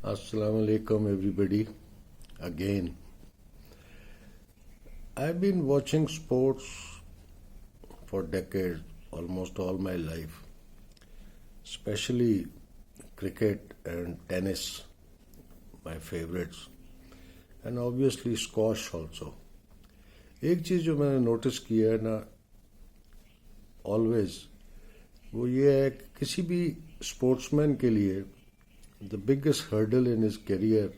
Assalamu alaikum, everybody. Again, I've been watching sports for decades, almost all my life, especially cricket and tennis, my favorites, and obviously squash also. एक चीज़ जो मैंने notice किया है ना always वो ये है कि किसी भी स्पोर्ट्समैन के लिए the biggest hurdle in his career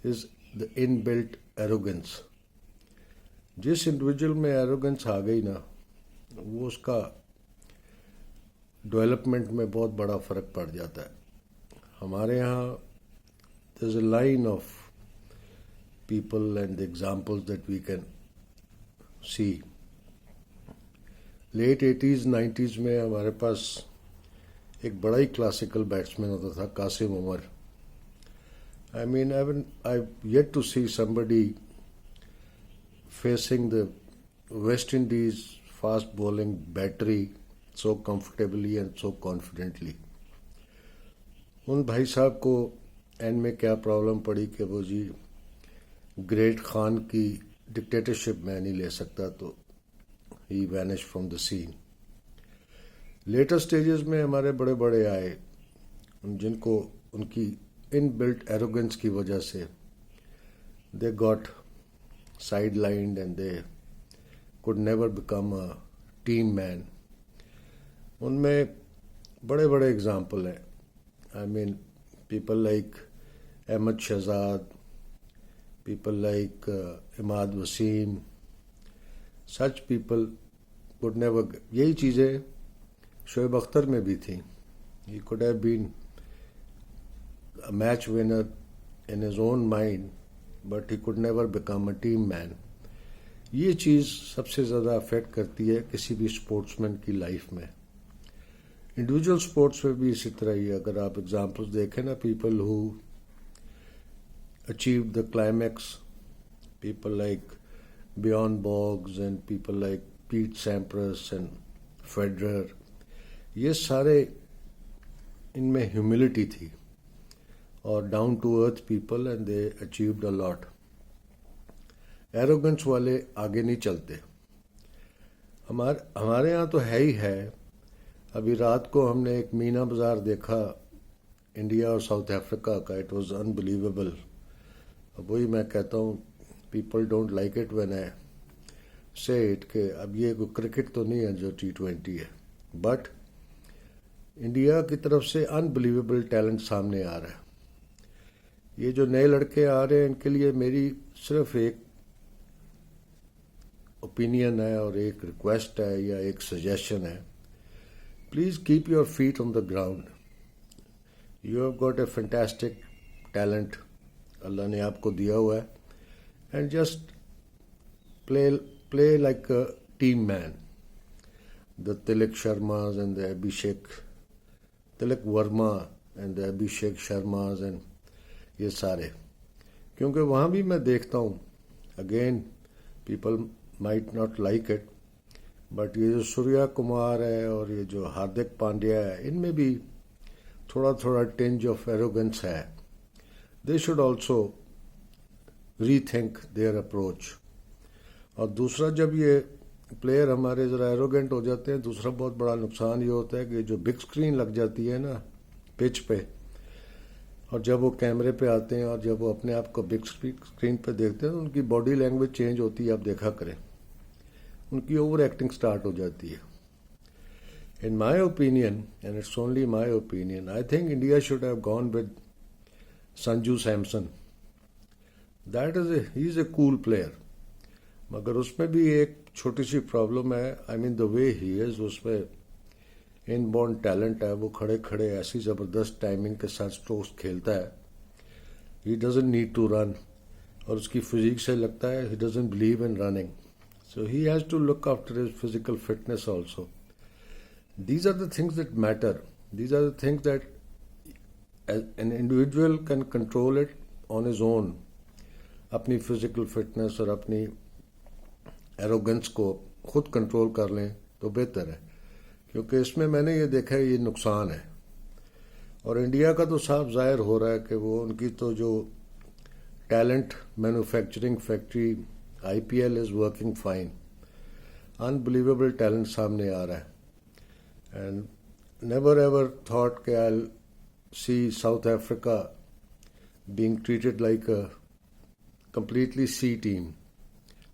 is the inbuilt arrogance. जिस इंडिविजुअल में एरोगेंस आ गई ना वो उसका डेवलपमेंट में बहुत बड़ा फ़र्क पड़ जाता है. हमारे यहाँ there is a line of people and the examples that we can see. Late 80s 90s में हमारे पास एक बड़ा ही क्लासिकल बैट्समैन होता था, Qasim Umar. I mean I yet to see somebody facing the West Indies fast bowling battery so comfortably and so confidently. उन भाई साहब को एंड में क्या प्रॉब्लम पड़ी कि वो जी ग्रेट खान की डिक्टेटरशिप मैं नहीं ले सकता, तो ही vanish from the scene. Later stages में हमारे बड़े बड़े आए जिनको उनकी इनबिल्ट एरोगेंस की वजह से they got side lined and they could never become a team man. उनमें बड़े बड़े एग्जाम्पल हैं. I mean people like Ahmed Shehzad, people like Imad Wasim, such people could never. यही चीज़ें शोएब अख्तर में भी थी. He could have been a match winner in his own mind, but he could never become a team man. ये चीज़ सबसे ज़्यादा affect करती है किसी भी स्पोर्ट्समैन की लाइफ में. इंडिविजुअल स्पोर्ट्स में भी इसी तरह ही. अगर आप एग्जाम्पल्स देखें ना, people who achieved the climax, people like Bjorn Borg and people like Pete Sampras and Federer, ये सारे इनमें ह्यूमिलिटी थी और down to earth people and they achieved a lot. Arrogance वाले आगे नहीं चलते. हमारे यहाँ तो है ही है. अभी रात को हमने एक मीना बाजार देखा इंडिया और साउथ अफ्रीका का. It was unbelievable. अब वही मैं कहता हूँ, people don't like it when I से इट कि अब ये कोई क्रिकेट तो नहीं है जो T20 है, बट इंडिया की तरफ से अनबिलीवेबल टैलेंट सामने आ रहा है. ये जो नए लड़के आ रहे हैं इनके लिए मेरी सिर्फ एक ओपिनियन है और एक रिक्वेस्ट है या एक सजेशन है. Please keep your feet on the ground. You have got a fantastic talent अल्लाह ने आपको दिया हुआ है, and just play like a team man. The Tilak Sharmas and the Abhishek Tilak Varma and the Abhishek Sharmas and ये सारे, क्योंकि वहाँ भी मैं देखता हूँ, again people might not like it, but ये जो सूर्या कुमार है और ये जो हार्दिक पांड्या है, इनमें भी थोड़ा थोड़ा टिंज ऑफ एरोगेंस है. They should also rethink their approach. और दूसरा, जब ये प्लेयर हमारे ज़रा एरोगेंट हो जाते हैं, दूसरा बहुत बड़ा नुकसान ये होता है कि जो बिग स्क्रीन लग जाती है ना पिच पे, और जब वो कैमरे पे आते हैं और जब वो अपने आप को बिग स्क्रीन पे देखते हैं तो उनकी बॉडी लैंग्वेज चेंज होती है. आप देखा करें, उनकी ओवर एक्टिंग स्टार्ट हो जाती है. In my opinion, and it's only my opinion, I think India should have gone with Sanju Samson. That is he is a cool player, मगर उसमें भी एक छोटी सी प्रॉब्लम है. I mean the way he is, उसमें इनबॉर्न टैलेंट है. वो खड़े खड़े ऐसी ज़बरदस्त टाइमिंग के साथ स्ट्रोक्स खेलता है. He doesn't need to run, और उसकी फिजिक से लगता है he doesn't believe in running. So he has to look after his physical fitness also. These are the things that matter. These are the things that an individual can control it on his own. अपनी physical fitness और अपनी arrogance को खुद control कर लें तो बेहतर है, क्योंकि इसमें मैंने ये देखा है ये नुकसान है. और इंडिया का तो साफ जाहिर हो रहा है कि वो उनकी तो जो talent manufacturing factory IPL is working fine, unbelievable talent सामने आ रहा है। एंड नेवर एवर थॉट कि I see South Africa being treated like a completely C team.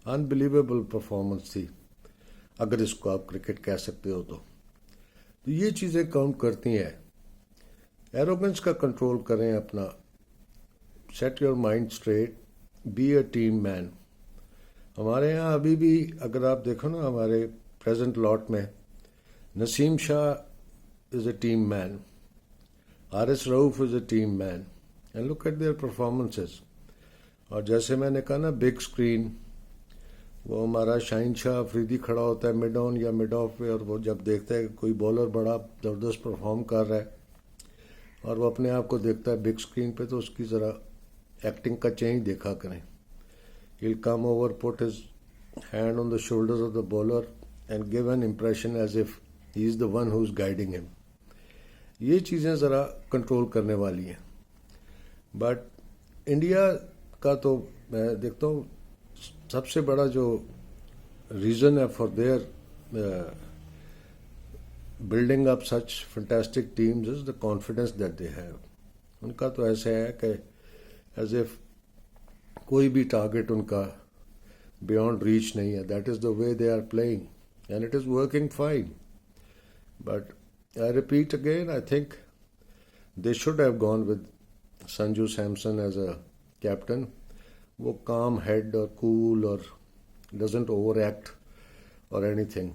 Unbelievable performance थी, अगर इसको आप क्रिकेट कह सकते हो तो ये चीज़ें काउंट करती हैं। एरोगेंस का कंट्रोल करें अपना, set your mind straight, be a team man. हमारे यहाँ अभी भी अगर आप देखो ना, हमारे प्रेजेंट लॉट में Naseem Shah is a team man, Haris Rauf is a team man, and look at their performances. और जैसे मैंने कहा ना, बिग स्क्रीन, वो हमारा शाहीन शाह अफरीदी खड़ा होता है मिड ऑन या मिड ऑफ पे, और वो जब देखता है कि कोई बॉलर बड़ा ज़बरदस्त परफॉर्म कर रहा है और वो अपने आप को देखता है बिग स्क्रीन पे, तो उसकी ज़रा एक्टिंग का चेंज देखा करें। He'll come over, put his hand on the shoulders of the bowler and give an impression as if he is the one who's guiding him. ये चीज़ें ज़रा कंट्रोल करने वाली हैं। बट इंडिया का तो मैं देखता हूँ सबसे बड़ा जो रीज़न है for their building up such fantastic teams is the confidence that they have. उनका तो ऐसे है कि एज इफ कोई भी टारगेट उनका बियॉन्ड रीच नहीं है। That is the way they are playing and it is working fine. But I repeat again, I think they should have gone with Sanju Samson as a captain. वो calm head और cool और doesn't over act और anything.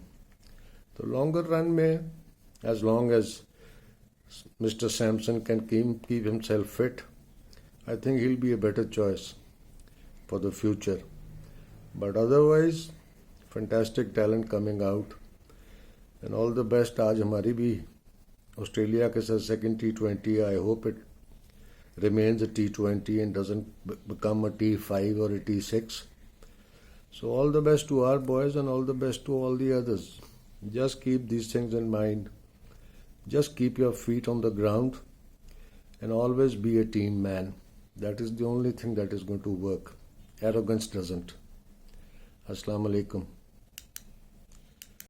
तो longer run में, as long as mister Samson can keep himself fit, I think he'll be a better choice for the future. But otherwise, fantastic talent coming out. And all the best. आज हमारी भी Australia के साथ second T20. I hope it remains a T20 and doesn't become a T5 or a T6. So all the best to our boys and all the best to all the others. Just keep these things in mind. Just keep your feet on the ground and always be a team man. That is the only thing that is going to work. Arrogance doesn't. Assalamu alaikum.